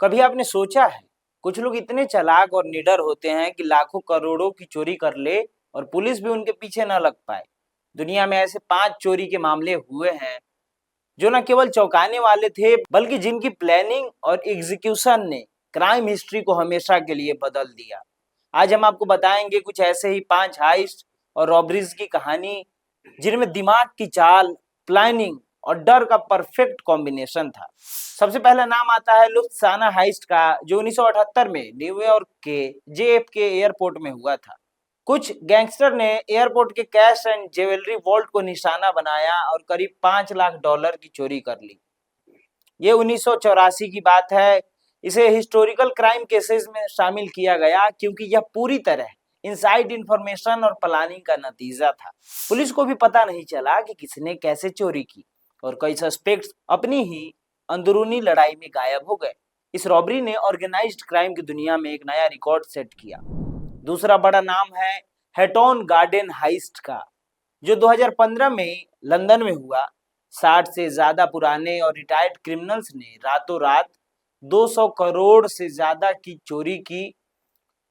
कभी आपने सोचा है कुछ लोग इतने चालाक और निडर होते हैं कि लाखों करोड़ों की चोरी कर ले और पुलिस भी उनके पीछे न लग पाए। दुनिया में ऐसे 5 चोरी के मामले हुए हैं जो न केवल चौंकाने वाले थे बल्कि जिनकी प्लानिंग और एग्जीक्यूशन ने क्राइम हिस्ट्री को हमेशा के लिए बदल दिया। आज हम आपको बताएंगे कुछ ऐसे ही 5 हाइस्ट और रॉबरीज की कहानी जिनमें दिमाग की चाल, प्लानिंग और डर का परफेक्ट कॉम्बिनेशन था। सबसे पहला नाम आता है लुफ्थाना हाइस्ट का, जो 1978 में न्यूयॉर्क के JFK एयरपोर्ट में हुआ था। कुछ गैंगस्टर ने एयरपोर्ट के कैश एंड ज्वेलरी वॉल्ट को निशाना बनाया और करीब $5 लाख की चोरी कर ली। ये 1984 की बात है। इसे हिस्टोरिकल क्राइम केसेस में शामिल किया गया क्योंकि यह पूरी तरह इनसाइड इंफॉर्मेशन और प्लानिंग का नतीजा था। पुलिस को भी पता नहीं चला कि किसने कैसे चोरी की और कई सस्पेक्ट्स अपनी ही अंदरूनी लड़ाई में गायब हो गए। इस रॉबरी ने ऑर्गेनाइज्ड क्राइम की दुनिया में एक नया रिकॉर्ड सेट किया। दूसरा बड़ा नाम है हैटॉन गार्डन हाइस्ट का, जो 2015 में लंदन में हुआ। 60 से ज्यादा पुराने और रिटायर्ड क्रिमिनल्स ने रातों रात 200 करोड़ से ज्यादा की चोरी की।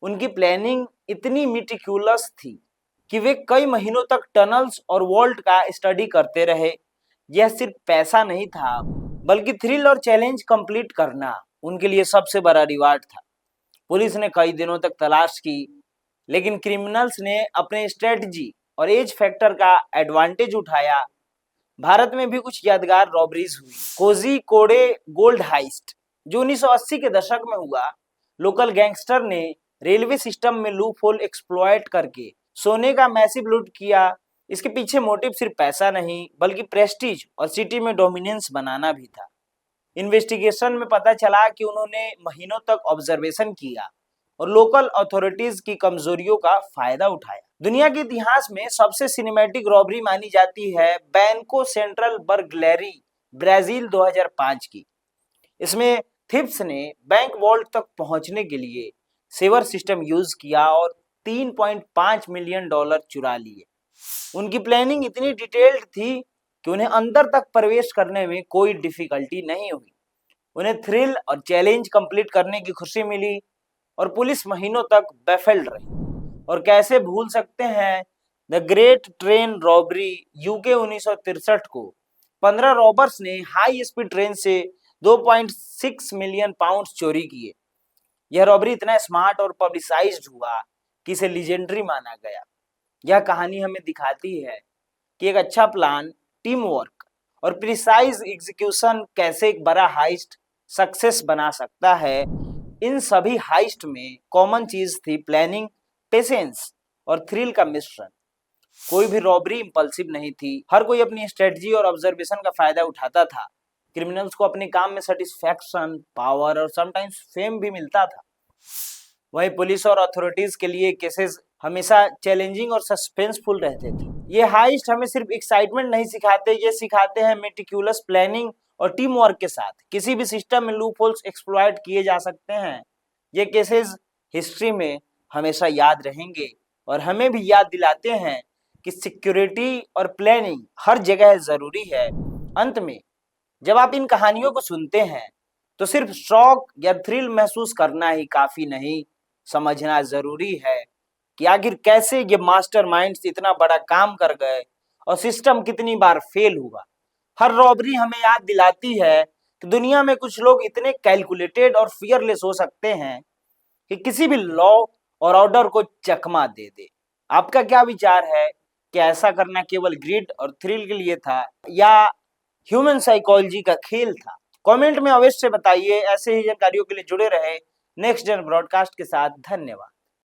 उनकी प्लानिंग इतनी मिटिक्यूलस थी कि वे कई महीनों तक टनल्स और वॉल्ट का स्टडी करते रहे। यह सिर्फ पैसा नहीं था बल्कि थ्रिल और चैलेंज कंप्लीट करना उनके लिए सबसे बड़ा रिवार्ड था। पुलिस ने कई दिनों तक तलाश की, लेकिन क्रिमिनल्स ने अपने स्ट्रेटजी और एज फैक्टर का एडवांटेज उठाया। भारत में भी कुछ यादगार रॉबरीज हुई। कोझिकोडे गोल्ड हाइस्ट, जो 1980 के दशक में हुआ। लोकल गैंगस्टर ने रेलवे सिस्टम में लूप होल एक्सप्लॉयट करके सोने का मैसिव लूट किया। इसके पीछे मोटिव सिर्फ पैसा नहीं बल्कि प्रेस्टीज और सिटी में डोमिनेंस बनाना भी था। इन्वेस्टिगेशन में पता चला कि उन्होंने महीनों तक ऑब्जर्वेशन किया और लोकल अथॉरिटीज की कमजोरियों का फायदा उठाया। दुनिया के इतिहास में सबसे सिनेमैटिक रॉबरी मानी जाती है बैंको सेंट्रल बर्गलरी, ब्राजील 2005 की। इसमें थिप्स ने बैंक वॉल्ट तक पहुंचने के लिए सेवर सिस्टम यूज किया और $3.5 मिलियन चुरा लिए। उनकी प्लानिंग इतनी डिटेल्ड थी कि उन्हें अंदर तक प्रवेश करने में कोई डिफिकल्टी नहीं हुई। उन्हें थ्रिल और चैलेंज कंप्लीट करने की खुशी मिली और पुलिस महीनों तक बेफिल्ड रही। और कैसे भूल सकते हैं the great train robbery, UK 1963 को 15 रॉबर्स ने हाई स्पीड ट्रेन से 2.6 मिलियन पाउंड चोरी किए। यह रॉबरी इतना स्मार्ट और पब्लिसाइज्ड हुआ कि इसे लीजेंडरी माना गया। यह कहानी हमें दिखाती है कि एक अच्छा प्लान, टीम वर्क और प्रिसाइज एग्जीक्यूशन कैसे एक बड़ा हाइस्ट सक्सेस बना सकता है। इन सभी हाइस्ट में कॉमन चीज थी प्लानिंग, पेशेंस और थ्रिल का मिश्रण। कोई भी रॉबरी इंपल्सिव नहीं थी। हर कोई अपनी स्ट्रेटजी और ऑब्जर्वेशन का फायदा उठाता था। क्रिमिनल्स को अपने काम में सेटिस्फैक्शन, पावर और समटाइम्स फेम भी मिलता था। वहीं पुलिस और अथॉरिटीज के लिए केसेस हमेशा चैलेंजिंग और सस्पेंसफुल रहते थे। ये हाइस्ट हमें सिर्फ एक्साइटमेंट नहीं सिखाते, ये सिखाते हैं मेटिक्यूलस प्लानिंग और टीम वर्क के साथ किसी भी सिस्टम में लूप होल्स एक्सप्लॉइट किए जा सकते हैं। ये केसेस हिस्ट्री में हमेशा याद रहेंगे और हमें भी याद दिलाते हैं कि सिक्योरिटी और प्लानिंग हर जगह जरूरी है। अंत में जब आप इन कहानियों को सुनते हैं तो सिर्फ शॉक या थ्रिल महसूस करना ही काफी नहीं, समझना जरूरी है कि आखिर कैसे ये मास्टरमाइंड्स इतना बड़ा काम कर गए और सिस्टम कितनी बार फेल हुआ। हर रॉबरी हमें याद दिलाती है कि दुनिया में कुछ लोग इतने कैलकुलेटेड और फियरलेस हो सकते हैं कि किसी भी लॉ और ऑर्डर को चकमा दे दे। आपका क्या विचार है? क्या ऐसा करना केवल ग्रिड और थ्रिल के लिए था या ह्यूमन साइकोलॉजी का खेल था? कमेंट में अवश्य बताइए। ऐसे ही जानकारियों के लिए जुड़े रहे नेक्स्ट जन ब्रॉडकास्ट के साथ। धन्यवाद।